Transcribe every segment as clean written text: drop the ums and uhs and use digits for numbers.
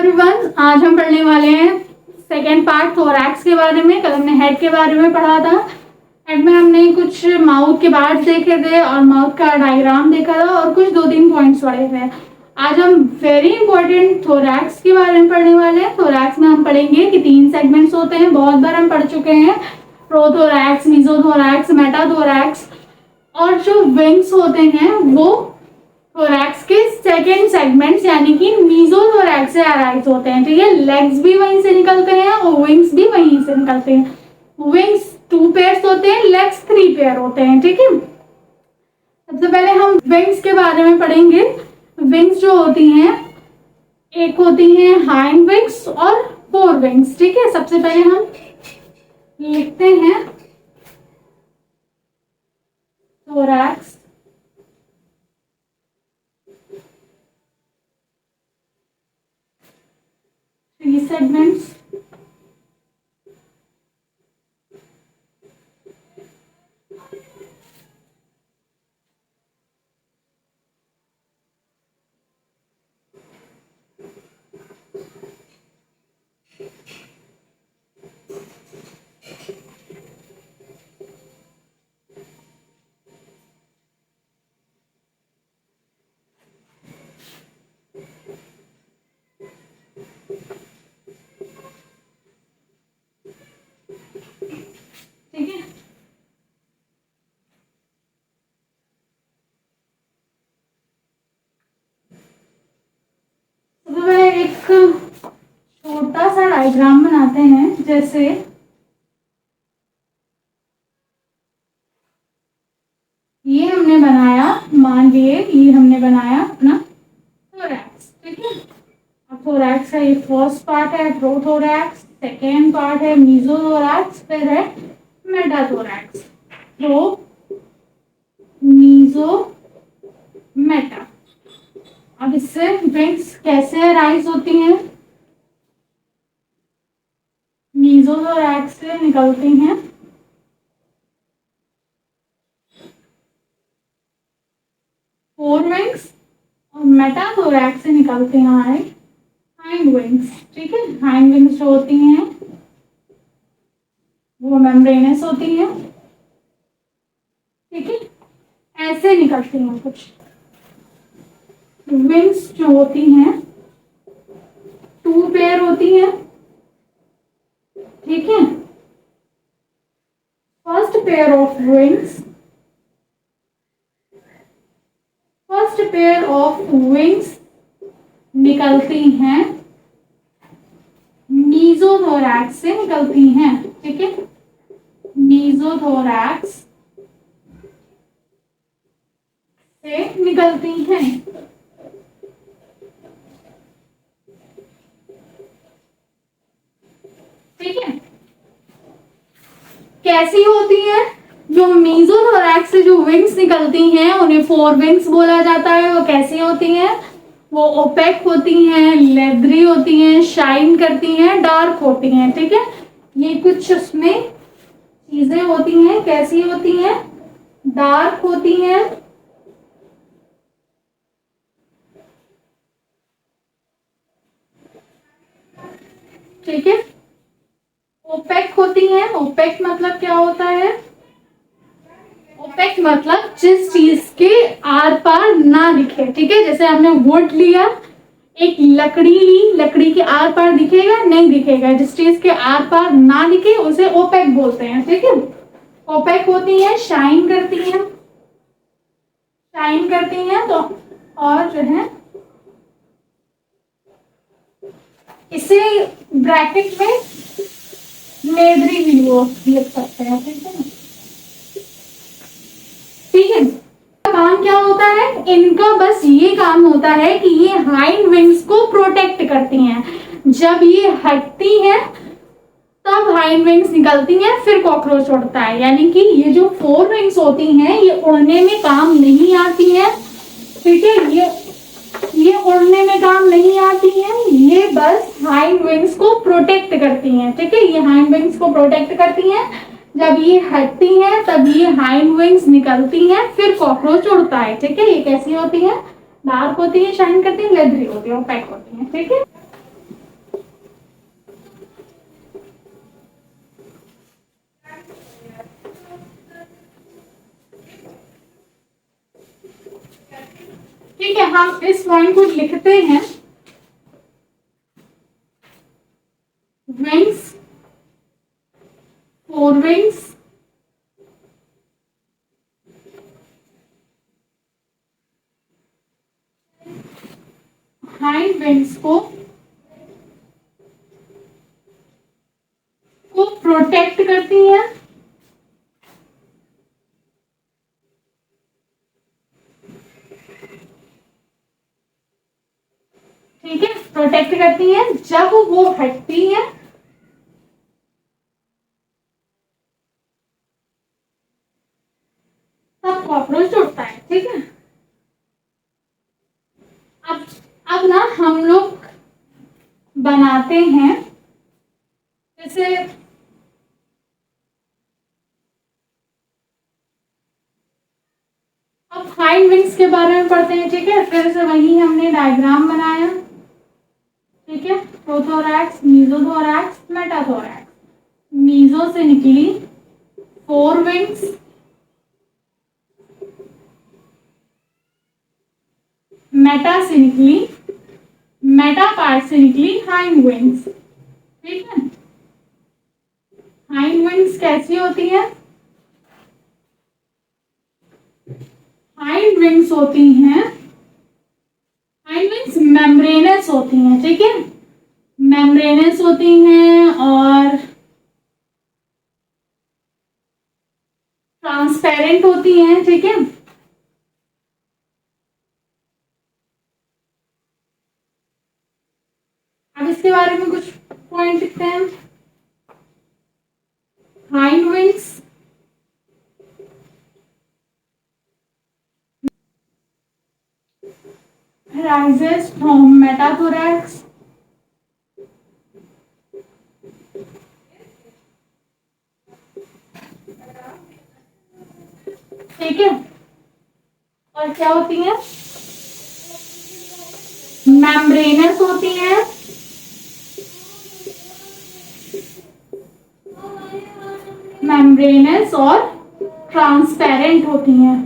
Everyone, आज हम पढ़ने वाले हैं सेकेंड पार्ट थोरैक्स के बारे में। कल हमने हेड के बारे में पढ़ा था। हेड में हमने कुछ माउथ के पार्ट्स देखे थे और माउथ का डायग्राम देखा था और कुछ 2-3 पॉइंट्स पढ़े थे। आज हम वेरी इंपॉर्टेंट थोरैक्स के बारे में पढ़ने वाले हैं। थोरैक्स में हम पढ़ेंगे कि 3 सेगमेंट्स होते हैं, बहुत बार हम पढ़ चुके हैं, प्रोथोरैक्स, मीजोथोरैक्स, मेटाथोरैक्स। और जो विंग्स होते हैं वो थोरैक्स के सेकेंड सेगमेंट्स यानी कि मीजोथोरैक्स से अराइज होते हैं। ठीक है, लेग्स भी वहीं से निकलते हैं और विंग्स भी वहीं से निकलते हैं। विंग्स 2 पेयर्स होते हैं, लेग्स 3 पेयर होते हैं। ठीक है, सबसे पहले हम विंग्स के बारे में पढ़ेंगे। विंग्स जो होती हैं, एक होती हैं हाइंड विंग्स और फोर विंग्स। ठीक है, सबसे पहले हम लिखते हैं थोरैक्स, थ्री सेगमेंट्स, ठीक है। तो एक छोटा सा डायग्राम बनाते हैं। जैसे ये हमने बनाया, मान लिए ये हमने बनाया अपना थोरैक्स। ठीक है, अब थोरैक्स का ये फर्स्ट पार्ट है प्रोथोरैक्स, सेकेंड पार्ट है मीजोथोरैक्स, फिर है मेटाथोरैक्स। Pro, meso, Meta. अब इससे विंग्स कैसे अराइज होती हैं? मीजोथोरैक्स से निकलती हैं फोर विंग्स और मेटाथोरैक्स से निकलते हैं हाइंड विंग्स। ठीक है, हाइंड विंग्स जो होती हैं वो मेम्ब्रेनस होती हैं। ठीक है, ऐसे निकलती हैं कुछ विंग्स जो होती हैं, 2 पेयर होती हैं। ठीक है, फर्स्ट पेयर ऑफ विंग्स, निकलती हैं मीजोथोरैक्स से निकलती हैं। ठीक है, मीजोथोरैक्स से निकलती हैं। ठीक है, कैसी होती है? जो मीजोथोरैक्स से जो विंग्स निकलती हैं उन्हें फोर विंग्स बोला जाता है। वो कैसी होती हैं? वो ओपेक होती हैं, लेदरी होती हैं, शाइन करती हैं, डार्क होती हैं। ठीक है, ये कुछ उसमें चीजें होती हैं। कैसी होती हैं? डार्क होती हैं, ठीक है, ओपेक होती हैं। ओपेक मतलब क्या होता है? ओपेक मतलब जिस चीज के आर पार ना दिखे। ठीक है, जैसे हमने वुड लिया, एक लकड़ी ली, लकड़ी के आर पार दिखेगा? नहीं दिखेगा। जिस चीज के आर पार ना दिखे उसे ओपेक बोलते हैं। ठीक है, ओपेक होती है, शाइन करती हैं, तो और जो है इसे ब्रैकेट में लेदरी भी वो लिख सकते हैं। ठीक है, ठीक है, काम क्या होता है इनका? बस ये काम होता है कि ये हाइंड विंग्स को प्रोटेक्ट करती हैं। जब ये हटती हैं तब हाइंड विंग्स निकलती हैं, फिर कॉकरोच उड़ता है। यानी कि ये जो फोर विंग्स होती हैं ये उड़ने में काम नहीं आती हैं। ठीक है, ये उड़ने में काम नहीं आती हैं, ये बस हाइंड विंग्स को प्रोटेक्ट करती हैं। ठीक है, ये हाइंड विंग्स को प्रोटेक्ट करती हैं। जब ये हटती हैं तब ये हाइंड विंग्स निकलती हैं, फिर कॉकरोच उड़ता है। ठीक है, ये कैसी होती है? डार्क होती है, शाइन करती है, लेदरी होती है, ओपेक होती है। ठीक है, हम इस पॉइंट को लिखते हैं wings, four wings, hind wings को प्रोटेक्ट करती है, ठीक है, प्रोटेक्ट करती है। जब वो हटती है तब कॉकरोच उड़ता है, ठीक है। अब अब ना हम लोग बनाते हैं, जैसे अब हाइंड विंग्स के बारे में पढ़ते हैं, ठीक है। फिर से वही हमने डायग्राम बनाया, ठीक है। Prothorax, mesothorax, metathorax. मीजो से निकली फोर विंग्स, मेटा से निकली, मेटा पार्ट से निकली हाइंड विंग्स, ठीक है। हाइंड विंग्स कैसी होती है? हाइंड विंग्स होती हैं, हाइंड विंग्स मेम्ब्रेनस होती हैं, ठीक है। मेम्ब्रेनस होती हैं और ट्रांसपेरेंट होती हैं, ठीक है। अब इसके बारे में कुछ पॉइंट लिखते हैं। Hind wings rises from metathorax, ठीक है। और क्या होती है? मेम्ब्रेनस होती है, मेम्ब्रेनस और ट्रांसपेरेंट होती हैं।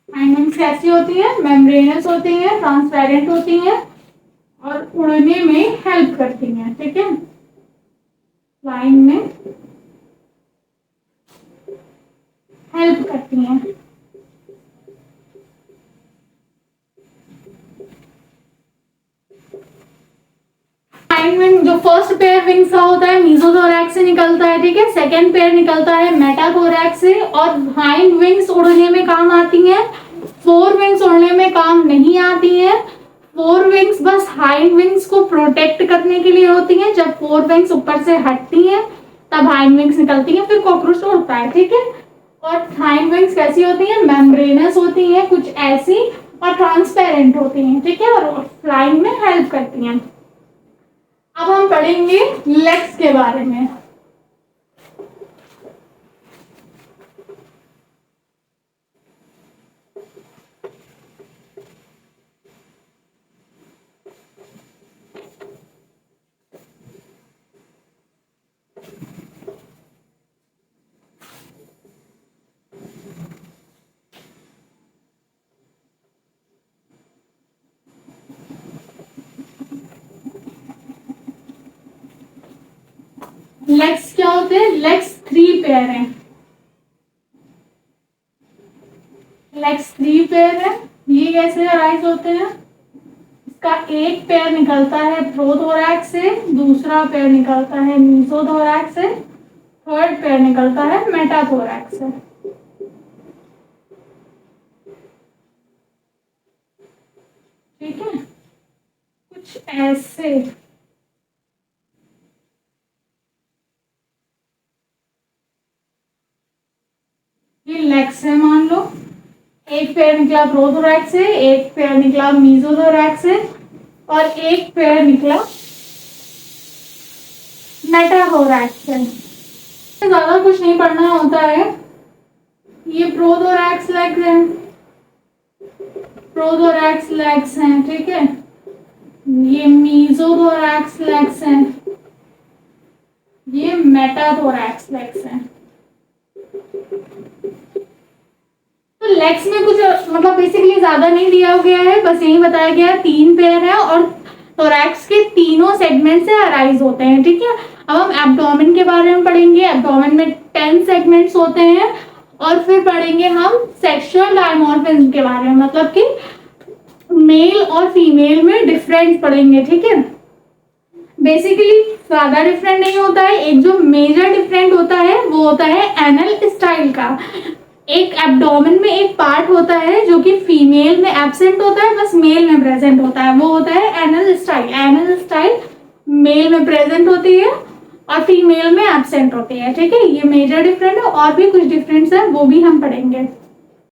हाइंड कैसी होती है? मेम्ब्रेनस होती है, ट्रांसपेरेंट होती हैं और उड़ने में हेल्प करती हैं, ठीक है। फ्लाइंग में हेल्प करती हैं। हाइंड विंग जो फर्स्ट पेयर विंग्स का होता है मीजोथोरैक्स से निकलता है, ठीक है। सेकेंड पेयर निकलता है मेटाथोरैक्स से और हाइंड विंग्स उड़ने में काम आती हैं। फोर विंग्स उड़ने में काम नहीं आती हैं। फोर विंग्स बस हाइंड विंग्स को प्रोटेक्ट करने के लिए होती हैं। जब फोर विंग्स ऊपर से हटती हैं तब हाइंड विंग्स निकलती हैं, फिर कॉकरोच उड़ता है, ठीक है। और हाइंड विंग्स कैसी होती हैं? मेम्ब्रेनस होती हैं कुछ ऐसी और ट्रांसपेरेंट होती हैं, ठीक है, और फ्लाइंग में हेल्प करती हैं। अब हम पढ़ेंगे लेग्स के बारे में। लेग्स क्या होते हैं? लेग्स थ्री पेयर हैं। लेग्स थ्री पेयर है। ये कैसे अराइज होते हैं? इसका एक पेयर निकलता है प्रोथोरैक्स से, दूसरा पेयर निकलता है मीसोथोरैक्स से, थर्ड पेयर निकलता है मेटाथोरैक्स से, ठीक है। कुछ ऐसे ये लेग्स है, मान लो एक पेयर निकला प्रोथोरैक्स से, एक पेयर निकला मीसोथोरैक्स से और एक पेयर निकला मेटाथोरैक्स से। ज्यादा कुछ नहीं पढ़ना होता है। ये प्रोथोरैक्स लेग्स हैं, प्रोथोरैक्स लेग्स हैं, ठीक है। ये मीसोथोरैक्स लेग्स हैं, ये मेटाथोरैक्स लेग्स है। तो लेग्स में कुछ मतलब बेसिकली ज्यादा नहीं दिया गया है, बस यही बताया गया है 3 पेयर है और थोरैक्स के तीनों सेगमेंट से अराइज होते हैं। ठीक है, अब हम एब्डोमेन के बारे में पढ़ेंगे। एब्डोमेन में 10 सेगमेंट्स होते हैं और फिर पढ़ेंगे हम सेक्सुअल डायमॉर्फिज्म के बारे में, मतलब कि मेल और फीमेल में डिफरेंस पढ़ेंगे। ठीक है, बेसिकली ज्यादा डिफरेंट नहीं होता है, एक जो मेजर डिफरेंट होता है वो होता है एनल स्टाइल का। एक एब्डोमेन में एक पार्ट होता है जो कि फीमेल में एब्सेंट होता है, बस मेल में प्रेजेंट होता है, वो होता है anal style. Anal style male में प्रेजेंट होती है और फीमेल में एब्सेंट होती है। ठीक है, ये मेजर डिफरेंट है, और भी कुछ डिफरेंस है वो भी हम पढ़ेंगे।